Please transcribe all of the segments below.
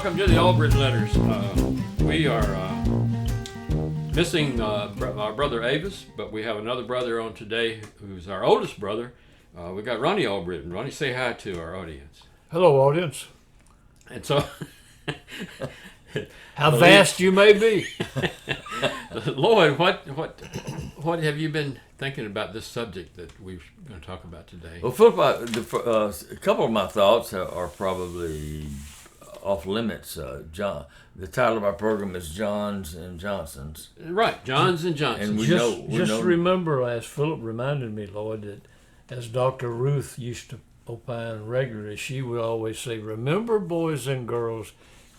Welcome to the Albritton Letters. We are missing our brother Avis, but we have another brother on today who's our oldest brother. We got Ronnie Albritton. Ronnie, say hi to our audience. Hello, audience. And so, how vast you may be. Lloyd, what have you been thinking about this subject that we're going to talk about today? Well, Philip, a couple of my thoughts are probably off limits. John, the title of our program is Johns and Johnsons. Right, Johns and Johnsons. And we Just know. remember, as Philip reminded me, Lloyd, that as Dr. Ruth used to opine regularly, she would always say, "Remember, boys and girls,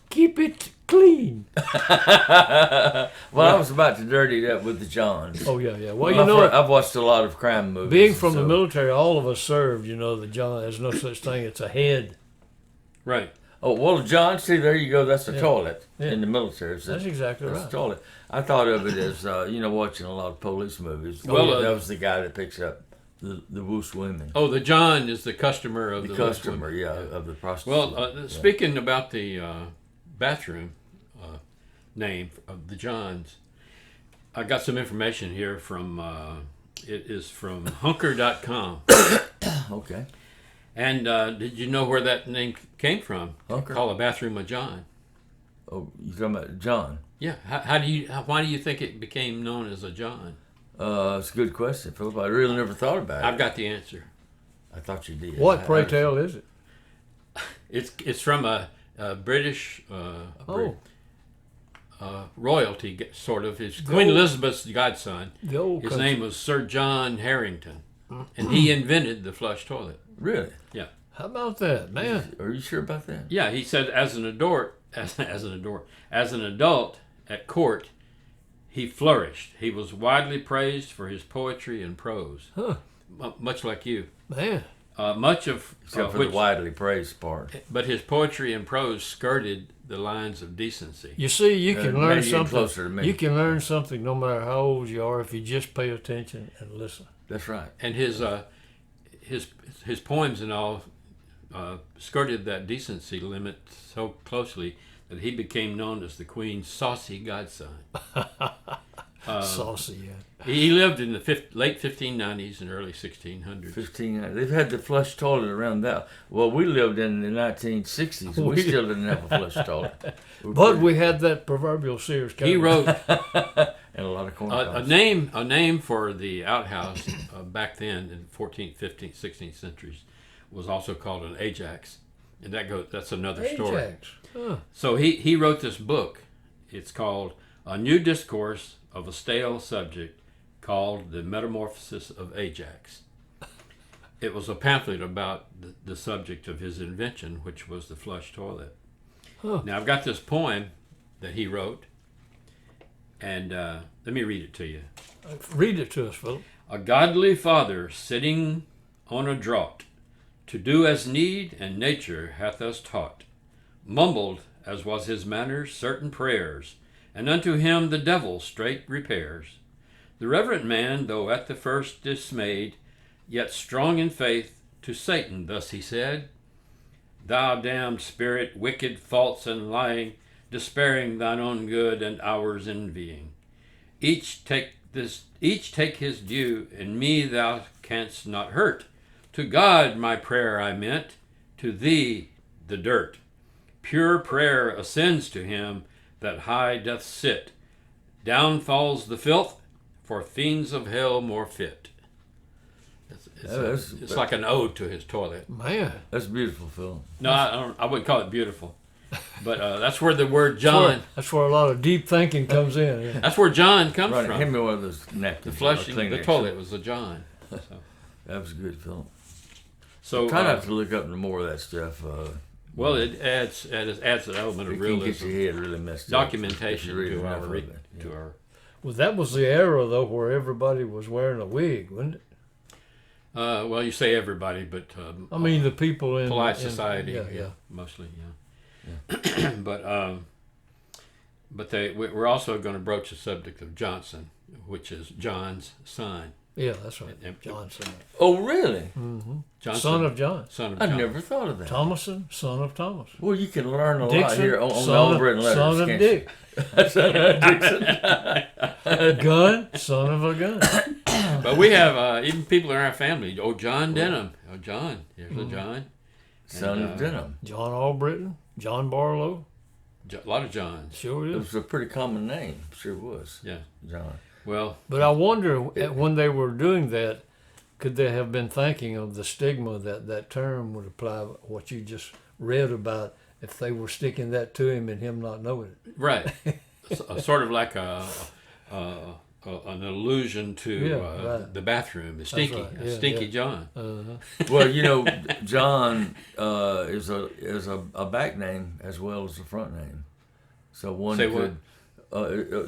keep it clean." Well, I was about to dirty it up with the Johns. Oh, yeah. Well, you know, I've watched a lot of crime movies. being from the military, all of us served, the John, there's no such thing. It's a head. Right. Oh, well, John, see, there you go. That's the toilet Yeah. in the military. That's exactly That's right. the toilet. I thought of it as, watching a lot of police movies. Well, that was the guy that picks up the woos women. Oh, the John is the customer of the customer, women. of the prostitute. Well, speaking about the bathroom name of the Johns, I got some information here from, it is from hunker.com. Okay. And did you know where that name came from? Hunker? Call a bathroom a John. Oh, you're talking about John? Yeah. Why do you think it became known as a John? It's a good question, Philip. I really never thought about it. I've got the answer. I thought you did. What, pray tell, is it? It's from a British royalty, sort of. His Queen Elizabeth's godson. The old His country. name was Sir John Harrington, and he invented the flush toilet. Really? Yeah. How about that, man? Are you sure about that? Yeah, he said as an adult at court, he flourished. He was widely praised for his poetry and prose. Huh. Much like you. Man. Much of Except for the widely praised part. but his poetry and prose skirted the lines of decency. You see, you can learn maybe you're closer to something. me. You can learn something no matter how old you are if you just pay attention and listen. That's right. And his poems and all skirted that decency limit so closely that he became known as the Queen's saucy godson. Saucy, yeah. He lived in the late 1590s and early 1600s. They've had the flush toilet around that. Well, we lived in the 1960s. We still didn't have a flush toilet. But we had that proverbial Sears He cabinet. wrote and a lot of corn a cobs. name for the outhouse back then in 14th, 15th, 16th centuries was also called an Ajax, and that's another story. Ajax. Huh. So he wrote this book. It's called A New Discourse of a Stale Subject, called The Metamorphosis of Ajax. It was a pamphlet about the subject of his invention, which was the flush toilet. Huh. Now I've got this poem that he wrote, and let me read it to you. Read it to us, Philip. A godly father sitting on a draught, to do as need and nature hath us taught, mumbled, as was his manners, certain prayers, and unto him the devil straight repairs. The reverent man, though at the first dismayed, yet strong in faith, to Satan thus he said, Thou damned spirit, wicked, false, and lying, despairing thine own good and ours envying. Each take his due, and me thou canst not hurt. To God my prayer I meant, to thee the dirt. Pure prayer ascends to him that high doth sit. Down falls the filth, for fiends of hell more fit. It's like an ode to his toilet. Man. That's beautiful, Phil. No, I wouldn't call it beautiful, but that's where the word John. That's where a lot of deep thinking comes in. Yeah. That's where John comes Right, from. hand me one of those napkins. The flushing, the Kleenex. toilet was a John. So, That was good, Phil. so Try not to look up more of that stuff. well, it adds an element It of can get realism, your head really messed up. documentation if you read to enough our of it. Yeah. to our. Well, that was the era, though, where everybody was wearing a wig, wasn't it? Well, you say everybody, but I mean, the people in polite society, Yeah. mostly, yeah. but we're also going to broach the subject of Johnson, which is John's son. Yeah, that's right. And- John Simmons. Oh, really? Johnson, Son of John. Son of I John. never thought of that. Thomason, son of Thomas. Well, you can learn a lot Dixon, here on the son, Albritton of, Letters. son of can't Dick. you? Son of Dixon. Gun, son of a gun. But we have even people in our family. Oh, John Denham. Oh, John. Here's a John. Son And, of Denham. John Albritton, John Barlow. A lot of Johns. Sure It is. was a pretty common name. Sure was. Yeah. John. Well, But I wonder when they were doing that, could they have been thinking of the stigma that that term would apply, what you just read about, if they were sticking that to him and him not knowing it? right. Sort of like an allusion to Yeah, right. the bathroom, the stinky, right. Yeah, stinky yeah. John. Well, John is a back name as well as a front name. So one Say could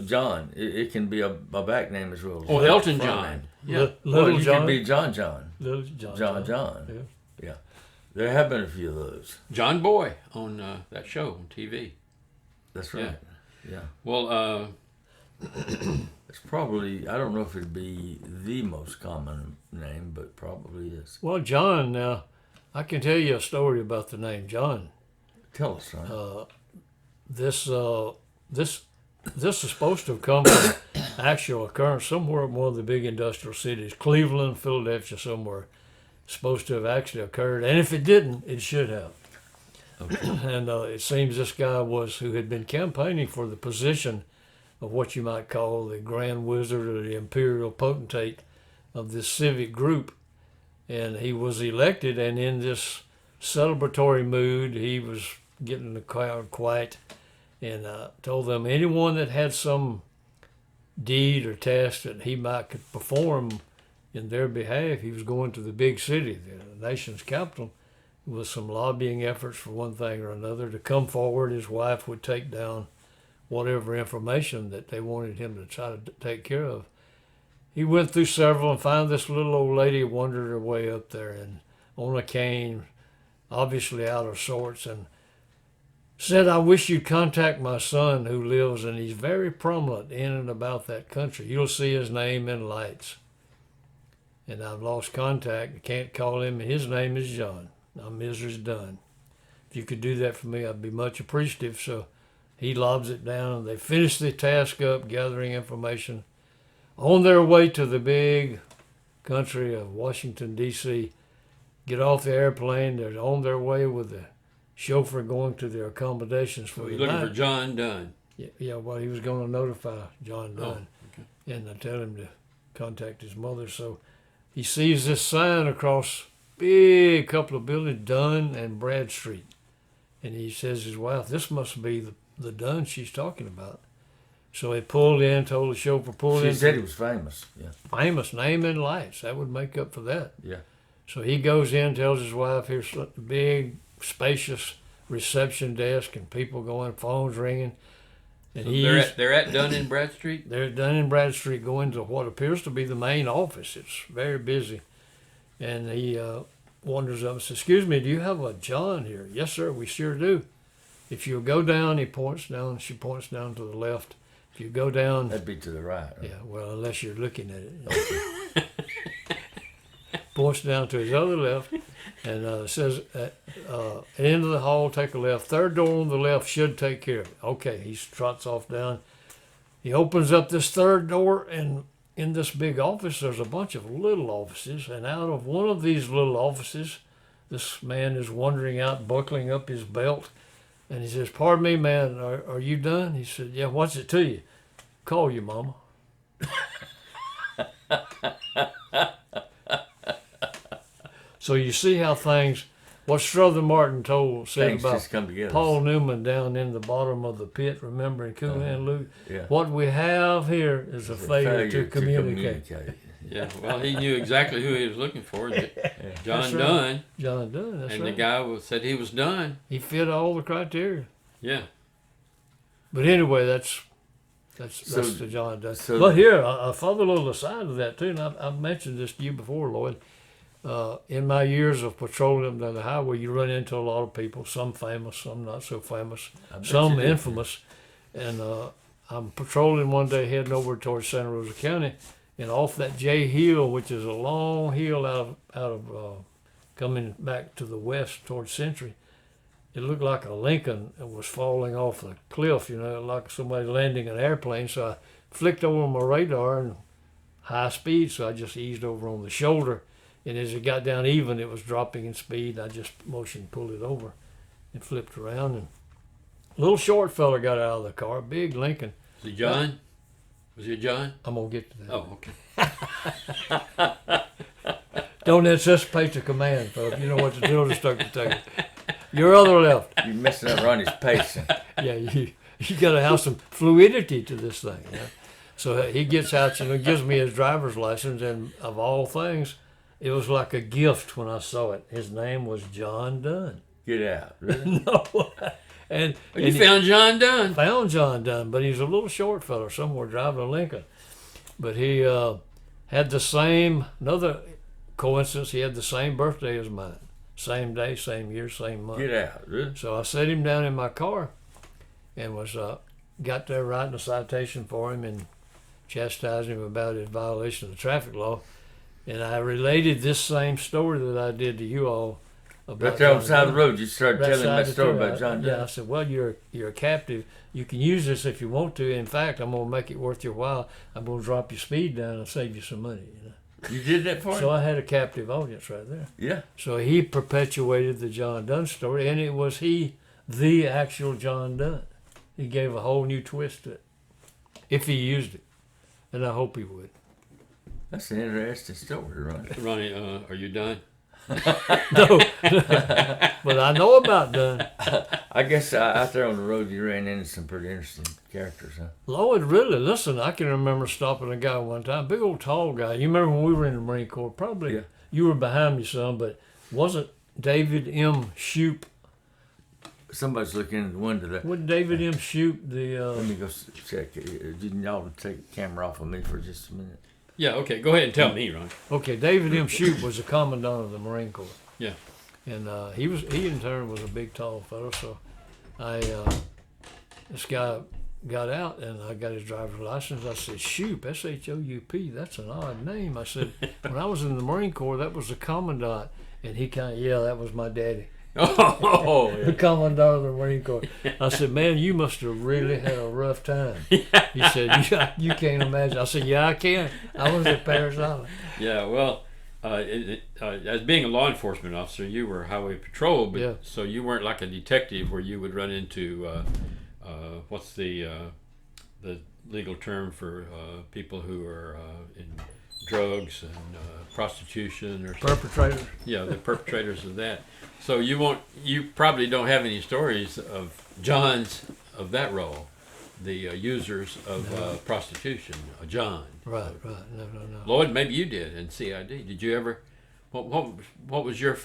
John. It can be a back name as well as Oh, a Elton front John. name. Yeah. Little Well, you John. could be John. Little John. John. Yeah. Yeah. There have been a few of those. John Boy on that show on TV. That's right. Yeah. Well, It's probably, I don't know if it'd be the most common name, but probably is. Well, John, now, I can tell you a story about the name John. Tell us, son. This is supposed to have come from actual occurrence somewhere in one of the big industrial cities, Cleveland, Philadelphia, somewhere. Supposed to have actually occurred, and if it didn't, it should have. Okay. And it seems this guy who had been campaigning for the position of what you might call the Grand Wizard or the Imperial Potentate of this civic group, and he was elected, and in this celebratory mood, he was getting the crowd quiet and told them anyone that had some deed or task that he might could perform in their behalf, he was going to the big city, the nation's capital, with some lobbying efforts for one thing or another to come forward. His wife would take down whatever information that they wanted him to try to take care of. He went through several and found this little old lady wandered her way up there and on a cane, obviously out of sorts, and said, "I wish you'd contact my son who lives, and he's very prominent in and about that country. You'll see his name in lights. And I've lost contact. I can't call him. His name is John. My misery's done. If you could do that for me, I'd be much appreciative." So he lobs it down, and they finish the task up, gathering information. On their way to the big country of Washington, D.C., get off the airplane. They're on their way with the chauffeur going to their accommodations for we're the looking night. for John Dunn. Yeah, well, he was going to notify John Dunn okay. and tell him to contact his mother. So he sees this sign across big couple of buildings, Dunn and Bradstreet. And he says to his wife, "This must be the Dunn she's talking about." So he pulled in, told the chauffeur, pulled in. She said he was famous. Yeah. Famous name and lights. That would make up for that. Yeah. So he goes in, tells his wife, here's a big, spacious reception desk and people going, phones ringing. And So he's, they're at Dunn and Bradstreet. they're Dun and Bradstreet going to what appears to be the main office. It's very busy. And he wanders up and says, "Excuse me, do you have a John here?" "Yes, sir, we sure do." "If you go down," he points down, she points down to the left. "If you go down," That'd be to the right. Right? yeah, well, unless you're looking at it. Points down to his other left and says, at the end of the hall, take a left. Third door on the left should take care of it. Okay, he trots off down. He opens up this third door, and in this big office, there's a bunch of little offices. And out of one of these little offices, this man is wandering out, buckling up his belt. And he says, "Pardon me, man, are you done?" He said, "Yeah, what's it to you?" "Call you, mama." So you see how things, what Strother Martin said Things about just come together. Paul Newman down in the bottom of the pit, remembering Cool Hand Luke. Yeah. What we have here is a failure to communicate. Yeah, well, he knew exactly who he was looking for. John That's right. Dunn. John Dunn, that's And right. the guy said he was done. He fit all the criteria. Yeah. But anyway, that's So- the John Dunn. so- But here, a further little aside of that too, and I've mentioned this to you before, Lloyd. In my years of patrolling up down the highway, you run into a lot of people, some famous, some not so famous, I bet some you did. infamous. And I'm patrolling one day heading over towards Santa Rosa County, And off that J Hill, which is a long hill out of coming back to the west towards Century, it looked like a Lincoln was falling off the cliff, like somebody landing an airplane. So I flicked over on my radar and high speed, so I just eased over on the shoulder. And as it got down even, it was dropping in speed. I just motioned, pulled it over, and flipped around. And a little short fella got out of the car, big Lincoln. Was he John? Was he John? I'm going to get to that. Oh, okay. Don't anticipate the command, folks. You know what to do to start the table. Your other left. You're messing up Ronnie's pace. Yeah, you got to have some fluidity to this thing. So he gets out and gives me his driver's license, and of all things, it was like a gift when I saw it. His name was John Dunn. Get out. Really? No. And you found John Dunn. Found John Dunn, but he's a little short fella somewhere driving a Lincoln. But he had the same, another coincidence, he had the same birthday as mine. Same day, same year, same month. Get out. Really? So I set him down in my car and was got there writing a citation for him and chastising him about his violation of the traffic law. And I related this same story that I did to you all about Right there on the John side of the Dunn. road, you started Right telling that side story of the about John Dunn. Yeah, I said, well, you're a captive. You can use this if you want to. In fact, I'm going to make it worth your while. I'm going to drop your speed down and save you some money. You did that for him? So I had a captive audience right there. Yeah. So he perpetuated the John Dunn story, and it was the actual John Dunn. He gave a whole new twist to it, if he used it, and I hope he would. That's an interesting story, Ronnie. Ronnie, are you done? No, but I know about Dunn. I guess out there on the road you ran into some pretty interesting characters, huh? Lloyd, really, listen, I can remember stopping a guy one time, big old tall guy. You remember when we were in the Marine Corps? Probably you were behind me some, but wasn't David M. Shoup? Somebody's looking in the window there. Wasn't David M. Shoup the... Let me go check. Didn't y'all take the camera off of me for just a minute? Yeah, okay. Go ahead and tell me, Ron. Okay, David M. Shoup was the commandant of the Marine Corps. Yeah. And he in turn was a big, tall fellow. So this guy got out, and I got his driver's license. I said, Shoup, S-H-O-U-P, that's an odd name. I said, when I was in the Marine Corps, that was the commandant. And he kind of, that was my daddy. Oh, The commandant of the Marine Corps. I said, man, you must have really had a rough time. He said, you can't imagine. I said, yeah, I can. I was at Paris Island. Yeah, well, as being a law enforcement officer, you were highway patrol, but so you weren't like a detective where you would run into what's the legal term for people who are in drugs and prostitution or Perpetrators. Yeah, the perpetrators of that. So you probably don't have any stories of John's of that role, the users of prostitution. John. Right. No. Lloyd, maybe you did in CID. Did you ever? What was your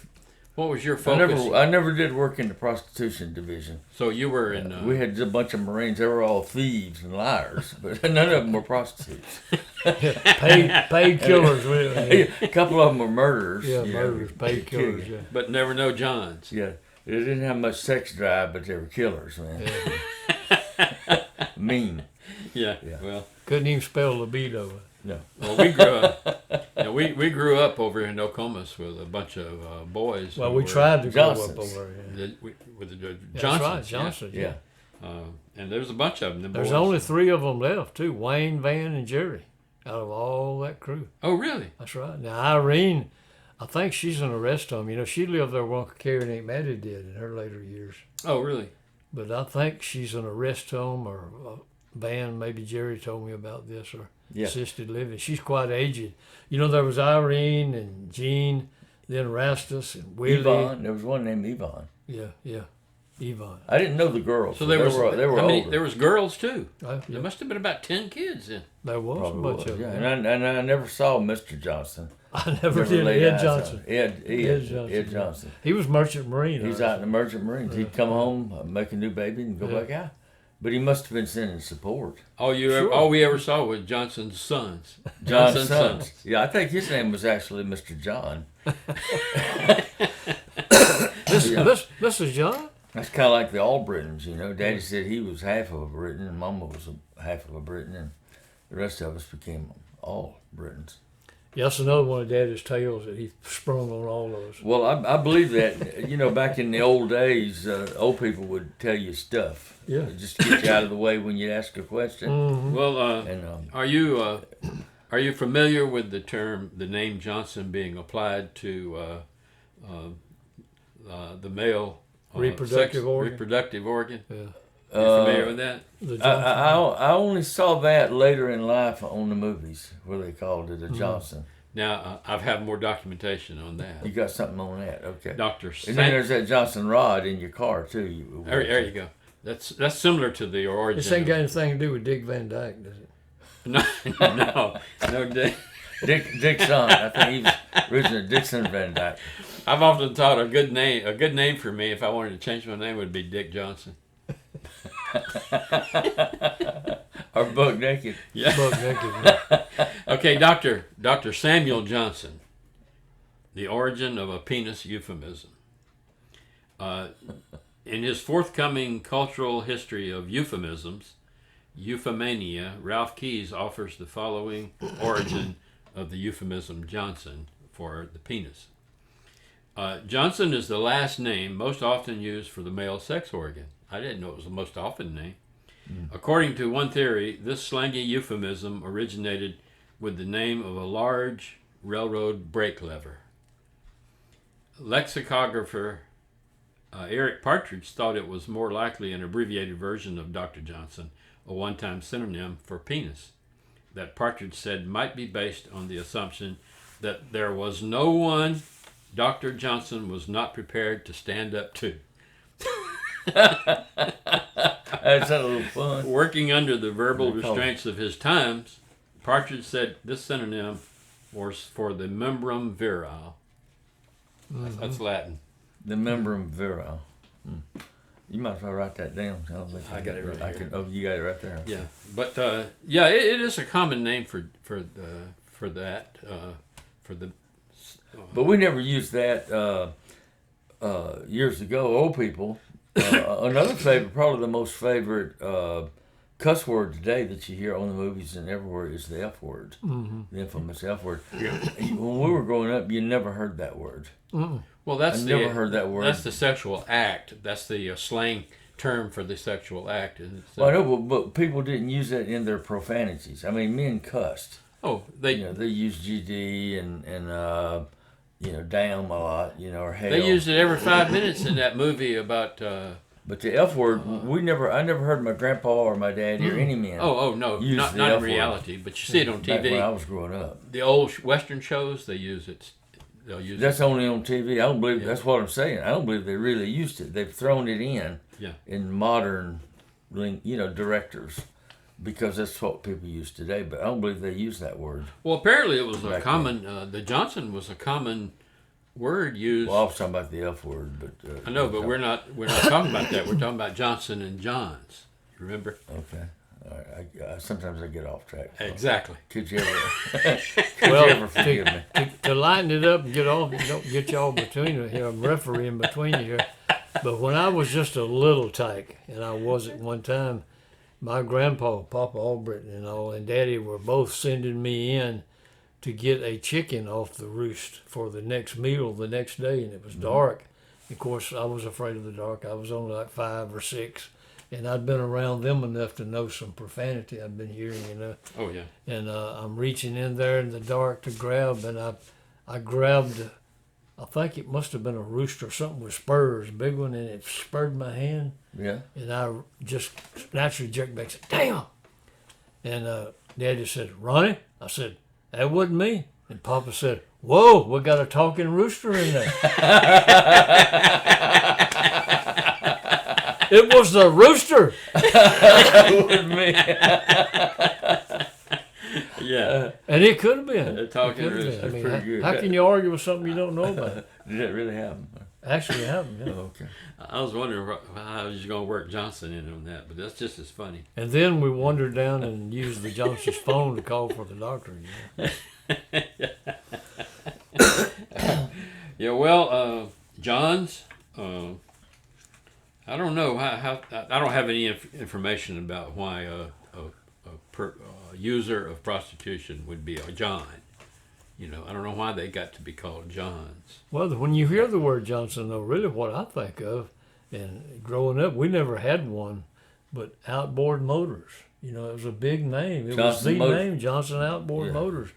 focus? I never did work in the prostitution division. So you were in. We had a bunch of Marines. They were all thieves and liars, but none of them were prostitutes. paid killers. Really. A couple of them were murderers. Yeah, murderers, paid killers. Yeah. But never know Johns. Yeah, they didn't have much sex drive, but they were killers, man. Yeah. Mean. Yeah. Well, couldn't even spell libido. No. Well, we grew up. We grew up over in Nokomis with a bunch of boys. Well, we tried to grow up over there. With the Johnsons. That's right, Johnson. Yeah. And there's a bunch of them. There's only 3 of them left too: Wayne, Van, and Jerry. Out of all that crew. Oh, really? That's right. Now Irene, I think she's in a rest home. She lived there where Uncle Carrie and Aunt Mattie did in her later years. Oh, really? But I think she's in a rest home, or Van, maybe Jerry told me about this, or assisted living. She's quite aged. There was Irene and Jean, then Rastus and Willie. Yvonne. There was one named Yvonne. Yeah. Yvonne. I didn't know the girls. So they were older. There was girls too. Yeah. There must have been about 10 kids then. There was Probably a bunch of them. And I never saw Mr. Johnson. I never did. laid Ed eyes Johnson. on him. Ed Johnson. He was Merchant Marine. He's out in the Merchant Marines. He'd come home, make a new baby, and go back out. But he must have been sending support. All we ever saw was Johnson's sons. John's sons. Yeah, I think his name was actually Mr. John. This is John? That's kind of like the Albritons, Daddy said he was half of a Briton, and Mama was half of a Briton, and the rest of us became all Britons. Yeah, that's another one of Daddy's tales that he sprung on all of us. Well, I believe that, back in the old days, old people would tell you stuff. Yeah. Just to get you out of the way when you ask a question. Mm-hmm. Well, And are you familiar with the name Johnson being applied to the male Reproductive organ? reproductive organ? Yeah. You familiar with that? The Johnson. I only saw that later in life on the movies where they called it a Johnson. Now, I've had more documentation on that. You got something on that, okay? Dr. And then there's that Johnson rod in your car too. There you go. That's similar to the origin. This ain't got anything to do with Dick Van Dyke, does it? No, Dick. Dick's son. I think he was originally Dixon Van Dyke. I've often thought a good name for me if I wanted to change my name would be Dick Johnson. Or Buck Naked. Yeah. Buck naked. Okay, Dr. Samuel Johnson, The Origin of a Penis Euphemism. In his forthcoming Cultural History of Euphemisms, Euphemania, Ralph Keyes offers the following origin of the euphemism Johnson for the penis. Johnson is the last name most often used for the male sex organ. I didn't know it was the most often name. According to one theory, this slangy euphemism originated with the name of a large railroad brake lever. Lexicographer Eric Partridge thought it was more likely an abbreviated version of Dr. Johnson, a one-time synonym for penis, that Partridge said might be based on the assumption that there was no one Dr. Johnson was not prepared to stand up to. That's a little fun. Working under the verbal restraints of his times, Partridge said this synonym was for the membrum virile. That's Latin. The membrum virile. You might as well write that down. I got it right here. Oh, you got it right there. Yeah, but it is a common name for that. But we never used that years ago. Old people. Another favorite, probably the most favorite cuss word today that you hear on the movies and everywhere is the F word, the infamous F word. When we were growing up, you never heard that word. Well, I never heard that word. That's the sexual act. That's the slang term for the sexual act. Well, I know, but people didn't use that in their profanities. I mean, men cussed. Oh, they used GD and damn a lot, or hell. They used it every 5 minutes in that movie about. But the F word, I never heard my grandpa or my daddy or any man. Oh no, not in reality, but you see it on TV. Back when I was growing up, the old Western shows they use it. They'll use that's it. only on TV. I don't believe that's what I'm saying. I don't believe they really used it. They've thrown it in modern, directors, because that's what people use today. But I don't believe they use that word. Well, apparently it was a common. The Johnson was a common word used. Well, I was talking about the F word, but I know, but we're not talking about that. We're talking about Johnson and Johns. You remember? Okay. All right. Sometimes I get off track. Exactly. Could you ever? Well, you ever forgive me? To lighten it up and don't get y'all between you here. I'm refereeing between you here. But when I was just a little tyke, and I was at one time, my grandpa, Papa Albritton and Daddy were both sending me in to get a chicken off the roost for the next meal the next day, and it was dark. Of course, I was afraid of the dark. I was only like 5 or 6, and I'd been around them enough to know some profanity I'd been hearing, Oh yeah. And I'm reaching in there in the dark to grab, and I grabbed, I think it must have been a rooster or something with spurs, a big one, and it spurred my hand. Yeah. And I just naturally jerked back and said, damn! And Daddy said, Ronnie? I said, that wasn't me. And Papa said, whoa, we got a talking rooster in there. It was the rooster. That wasn't me. Yeah. And it could have been. A talking rooster. I mean, pretty good. how can you argue with something you don't know about? Did that really happen? Actually, it happened, yeah. Oh, okay. I was wondering how you going to work Johnson in on that, but that's just as funny. And then we wandered down and used the Johnson's phone to call for the doctor. Yeah, well, Johns, I don't know how I don't have any information about why a user of prostitution would be a John. I don't know why they got to be called Johns. Well, when you hear the word Johnson, though, really what I think of, and growing up, we never had one, but Outboard Motors. It was a big name. It was the name, Johnson Outboard Motors,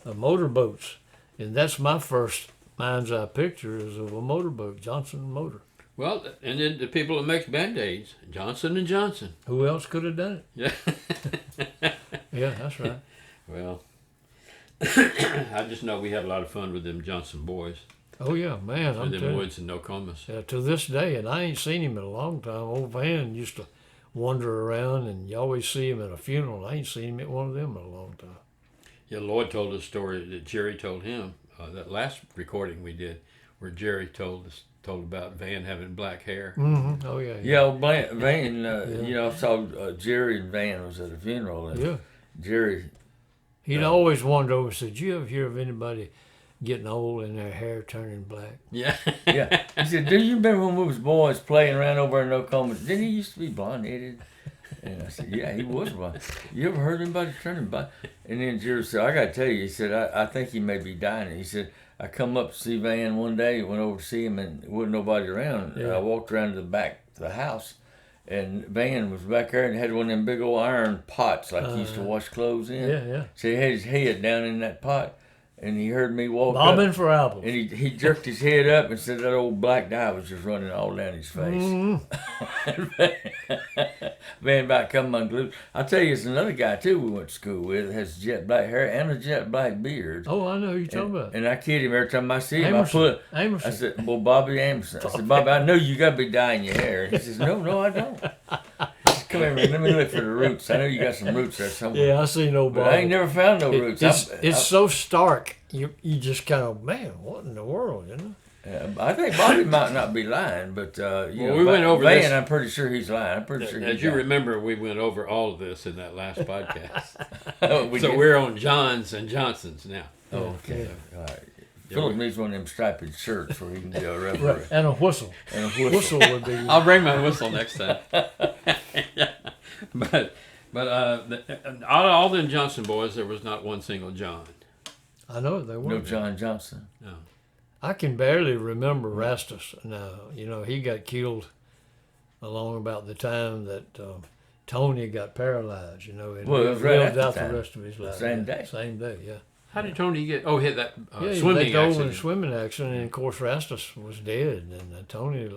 motorboats. And that's my first mind's eye picture is of a motorboat, Johnson Motor. Well, and then the people that make Band-Aids, Johnson & Johnson. Who else could have done it? Yeah. Yeah, that's right. Well, I just know we had a lot of fun with them Johnson boys. Oh, yeah, man. With them Woods and Nokomis. Yeah, to this day, and I ain't seen him in a long time. Old Van used to wander around, and you always see him at a funeral. I ain't seen him at one of them in a long time. Yeah, Lloyd told a story that Jerry told him, that last recording we did, where Jerry told about Van having black hair. Mm-hmm. Oh, yeah. Yeah, Van, I saw Jerry and Van was at a funeral. And Jerry... He'd always wandered over and said, "You ever hear of anybody getting old and their hair turning black?" Yeah. Yeah. He said, "Do you remember when we was boys playing around over in Oklahoma? Didn't he used to be blonde-headed?" And I said, "Yeah, he was blonde. You ever heard anybody turning black?" And then Jerry said, "I got to tell you," he said, I think he may be dying." He said, "I come up to see Van one day, went over to see him, and there wasn't nobody around. Yeah. I walked around to the back of the house, and Van was back there and had one of them big old iron pots like he used to wash clothes in. Yeah, yeah. So he had his head down in that pot, and he heard me walk Bobbing up, for apples. and he jerked his head up and said that old black dye was just running all down his face. Man, about come unglued. I'll tell you, it's another guy too we went to school with that has jet black hair and a jet black beard. Oh, I know who you're talking about. And I kid him every time I see him. Amerson. I said, "Well, Bobby Amerson." I said, "Bobby, I know you got to be dyeing your hair." And he says, "No, I don't." I said, "Come here, man. Let me look for the roots. I know you got some roots there somewhere." Yeah, I see no Bobby. But I ain't never found no roots. It's so stark. You just kind of, man, what in the world, I think Bobby might not be lying, but we went over Van, this. I'm pretty sure he's lying. I'm pretty sure. As you remember, we went over all of this in that last podcast. we So did. we're on Johns and Johnsons now. Oh, okay. Yeah. All right. Philip needs one of them striped shirts where he can be a referee. Right. And a whistle. And a whistle. Whistle would be. I'll bring my whistle next time. But all them Johnson boys, there was not one single John. I know they were. No John Johnson. No. I can barely remember Rastus now. He got killed along about the time that Tony got paralyzed, and Well, it was right lived at the out time. the rest of his life. Same day. Same day, yeah. How did Tony get? Oh, hit that He swimming let go in a accident. swimming accident, and of course Rastus was dead, and Tony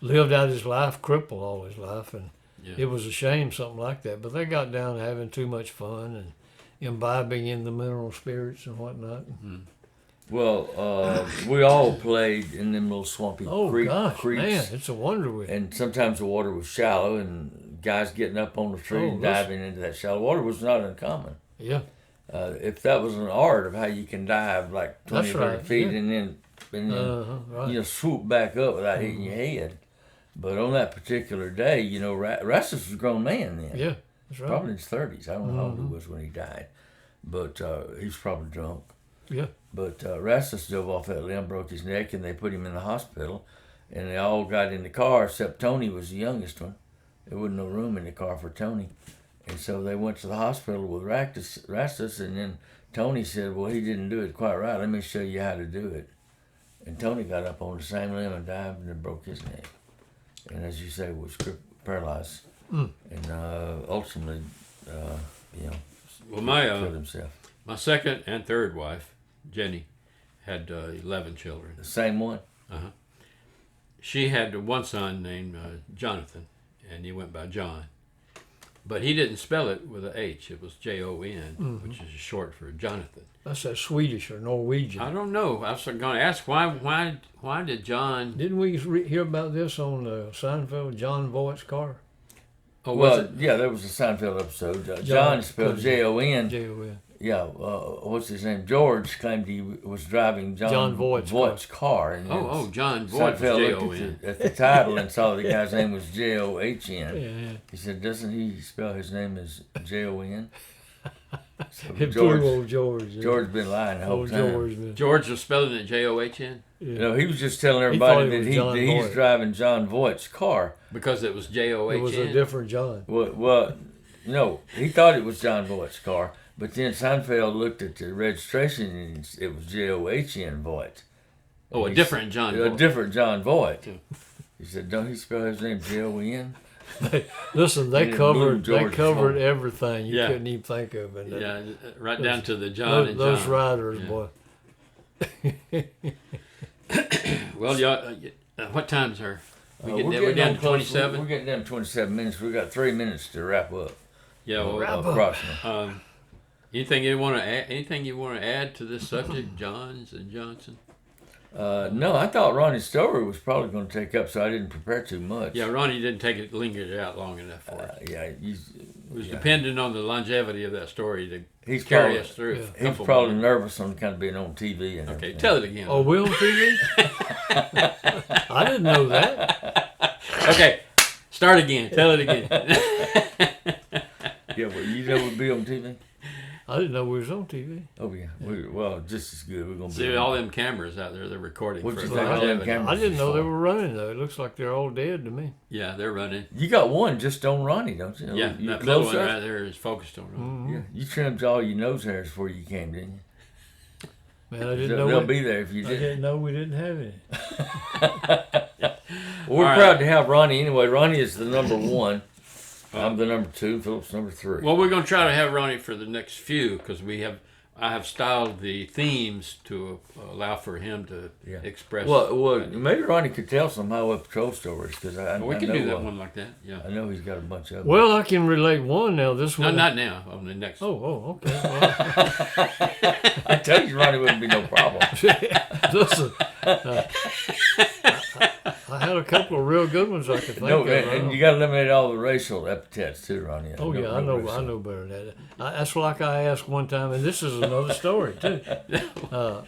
lived out his life, crippled all his life, and it was a shame something like that. But they got down to having too much fun and imbibing in the mineral spirits and whatnot. Mm-hmm. Well, we all played in them little swampy creeks. Man, it's a wonder. And sometimes the water was shallow, and guys getting up on the tree and diving into that shallow water was not uncommon. Yeah. If that was an art of how you can dive like 20 or 30 feet and then swoop back up without hitting your head. But on that particular day, Rastus was a grown man then. Yeah, that's right. Probably in his 30s. I don't know how old he was when he died. But he was probably drunk. Yeah. But Rastus dove off that limb, broke his neck, and they put him in the hospital. And they all got in the car, except Tony was the youngest one. There wasn't no room in the car for Tony. And so they went to the hospital with Rastus, and then Tony said, "Well, he didn't do it quite right. Let me show you how to do it." And Tony got up on the same limb and dived and then broke his neck. And as you say, was paralyzed. And ultimately, Well, killed himself. my second and third wife, Jenny, had 11 children. The same one? Uh-huh. She had one son named Jonathan, and he went by John. But he didn't spell it with an H. It was Jon, which is short for Jonathan. That's that Swedish or Norwegian. I don't know. I was going to ask why did John? Didn't we hear about this on Seinfeld? John Voight's car. Oh, Well, yeah, there was a Seinfeld episode. John spelled Jon. Jon. Yeah, what's his name? George claimed he was driving John Voight's car. And John Voight was Seinfeld Jon. looked at the title and saw the guy's name was John. Yeah. He said, "Doesn't he spell his name as Jon?" So Old George. Yeah. George been lying the whole time. George, man. George was spelling it John Yeah. He was just telling thought everybody it was that John he's Voight. driving John Voight's car. because it was John. It was a different John. Well, No, he thought it was John Voight's car, but then Seinfeld looked at the registration and it was John Voight. Oh, a different John A Voight. different John Voight. He said, "Don't he spell his name Jon?" Listen, they And covered George covered Floyd. everything you Yeah. couldn't even think of. And Yeah, right down to the John and those John. writers, Yeah. boy. Well, y'all, what times are we getting? We're We're down to close. 27. We're getting down to 27 minutes. We got 3 minutes to wrap up. Yeah. Well, Wrap up. Approximately. anything you want to add? Anything you want to add to this subject, Johns and Johnson? No, I thought Ronnie's story was probably going to take up, so I didn't prepare too much. Yeah, Ronnie didn't linger it out long enough for it. Yeah, It was dependent on the longevity of that story to He's carry probably- us through. yeah. a He's couple probably more. nervous on kind of being on TV and Okay, everything. tell it again. Oh, we on TV? I didn't know that. Okay, start again. Tell it again. Yeah, well, you know we'll be on TV? I didn't know we was on TV. Oh, yeah. Well, just as good. We're going to be See on. all them cameras out there, they're recording. What'd for you think of longevity. them cameras? I didn't know they before. were running though. It looks like they're all dead to me. Yeah, they're running. You got one just on Ronnie, don't you? Yeah, you that little one close up? right there is focused on Ronnie. Yeah, you trimmed all your nose hairs before you came, didn't you? Man, I didn't They'll know. be there if you I did. didn't know we didn't have any. Well, we're All proud right. to have Ronnie anyway. Ronnie is the number one. I'm the number two. Philip's number three. Well, we're going to try to have Ronnie for the next few because I have styled the themes to allow for him to Yeah. express. Well, maybe Ronnie could tell some highway patrol stories because we I can know, do that one like that. Yeah. I know he's got a bunch of them. Well, I can relate one now. This No, one. not now. On the next. Oh, okay. Well, I tell you, Ronnie wouldn't be no problem. listen, I had a couple of real good ones I could think No, of. and you got to eliminate all the racial epithets too, Ronnie. Oh yeah, I know racial. better than that. That's like I asked one time, and this is another story too.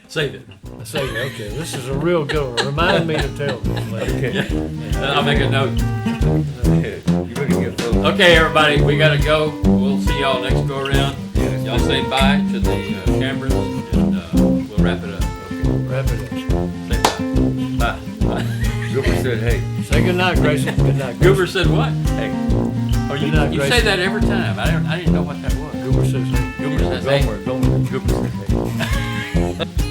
Save it. I say, okay, this is a real good one. Remind me to tell this later. Okay. I'll make a note. You better get Philip. Okay, everybody, we got to go. We'll see y'all next go around. Y'all say bye to the cameras, and we'll wrap it up. Wrap it up. Say bye. Bye. Gilbert said, "Hey, Say good night, Grayson. Good night, Grayson. Goober said what? hey." Oh, Good night, you say Grayson. that every time. I didn't know what that was. Goober says, hey. Goober says, hey. Gomer, Gilbert said, "Hey."